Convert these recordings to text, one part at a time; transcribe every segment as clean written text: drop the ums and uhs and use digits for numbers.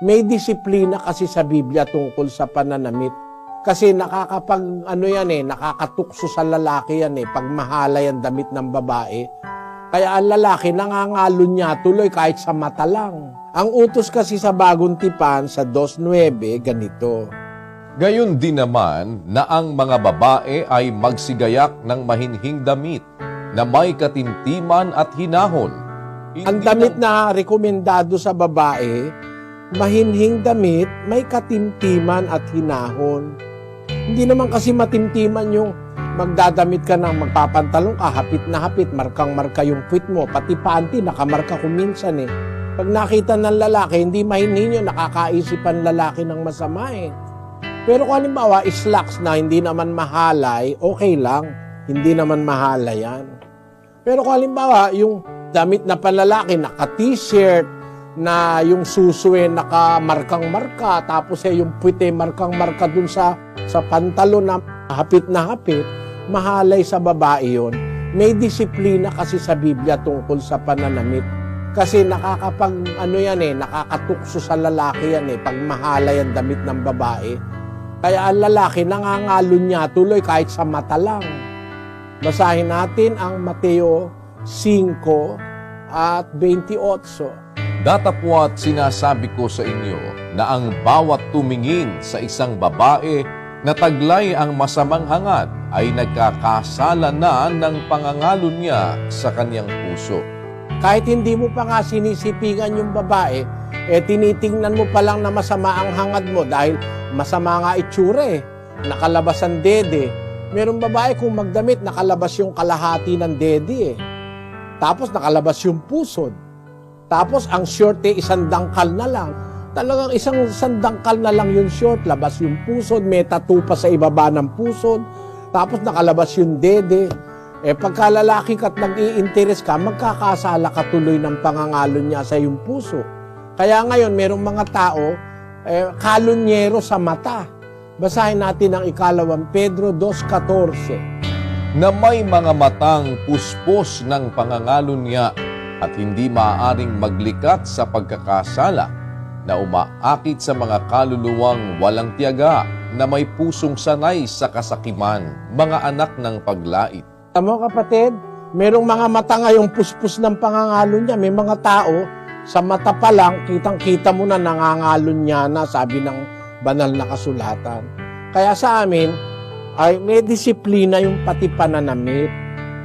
May disiplina kasi sa Biblia tungkol sa pananamit. Kasi nakakatukso sa lalaki yan pag mahalay ang damit ng babae. Kaya ang lalaki nangangalon niya tuloy kahit sa mata lang. Ang utos kasi sa Bagong Tipan sa 2:9 ganito. Gayon din naman na ang mga babae ay magsigayak ng mahinhing damit na may katimtiman at hinahon. Ang damit na rekomendado sa babae, mahinhing damit, may katimtiman at hinahon. Hindi naman kasi matimtiman yung magdadamit ka ng magpapantalong ka, hapit na hapit, markang-marka yung puwit mo, pati panty, nakamarka kung minsan Pag nakita ng lalaki, hindi mahinhin yun, nakakaisipan lalaki ng masama Pero kung halimbawa, slacks na hindi naman mahalay, okay lang, hindi naman mahalay yan. Pero kung halimbawa, yung damit na panlalaki, naka-t-shirt, na yung susuwe nakamarkang-marka, tapos yung puwite markang-marka dun sa pantalon na hapit, mahalay sa babae yun. May disiplina kasi sa Biblia tungkol sa pananamit. Kasi nakakatukso sa lalaki yan pag mahalay ang damit ng babae. Kaya ang lalaki nangangalon niya tuloy kahit sa mata lang. Basahin natin ang Mateo 5:28. Datapwat sinasabi ko sa inyo na ang bawat tumingin sa isang babae na taglay ang masamang hangad ay nagkakasala na ng pangangalon niya sa kanyang puso. Kahit hindi mo pa nga sinisipingan yung babae, tinitingnan mo pa lang na masama ang hangad mo dahil masama nga itsura nakalabas ang dede. Merong babae kung magdamit, nakalabas yung kalahati ng dede Tapos nakalabas yung pusod. Tapos ang short isang dangkal na lang. Talagang isang dangkal na lang yung short. Labas yung pusod, may tattoo pa sa ibaba ng pusod. Tapos nakalabas yung dede. Pagka lalaki ka't nag-i-interest ka, magkakasala ka tuloy ng pangangalon niya sa yung puso. Kaya ngayon, merong mga tao, kalonyero sa mata. Basahin natin ang 2 Pedro 2:14. Na may mga matang puspos ng pangangalon niya at hindi maaaring maglikat sa pagkakasala na umaakit sa mga kaluluwang walang tiyaga na may pusong sanay sa kasakiman, mga anak ng paglait. Tama kapatid, merong mga mata ngayong puspos ng pangangalon niya. May mga tao, sa mata pa lang, kitang-kita mo na nangangalon niya na, sabi ng banal na kasulatan. Kaya sa amin, ay may disiplina yung pati pananamit.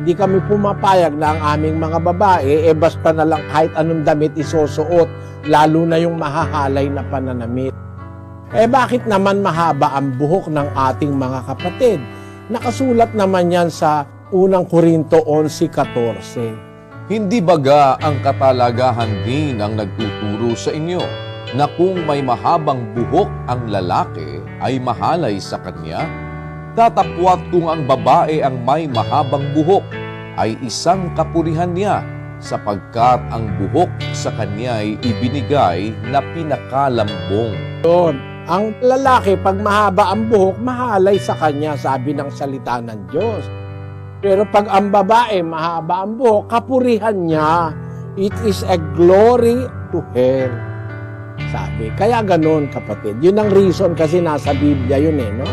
Hindi kami pumapayag na ang aming mga babae, basta na lang kahit anong damit isusuot, lalo na yung mahahalay na pananamit. Bakit naman mahaba ang buhok ng ating mga kapatid? Nakasulat naman yan sa 1 Corinto 11:14. Hindi baga ang katalagahan din ang nagtuturo sa inyo na kung may mahabang buhok ang lalaki ay mahalay sa kanya? Datapwat kung ang babae ang may mahabang buhok ay isang kapurihan niya sapagkat ang buhok sa kanya ay ibinigay na pinakalambong. Yun. Ang lalaki, pag mahaba ang buhok, mahalay sa kanya, sabi ng salita ng Diyos. Pero pag ang babae, mahaba ang buhok, kapurihan niya. It is a glory to her. Sabi. Kaya ganun, kapatid. Yun ang reason kasi nasa Biblia yun no?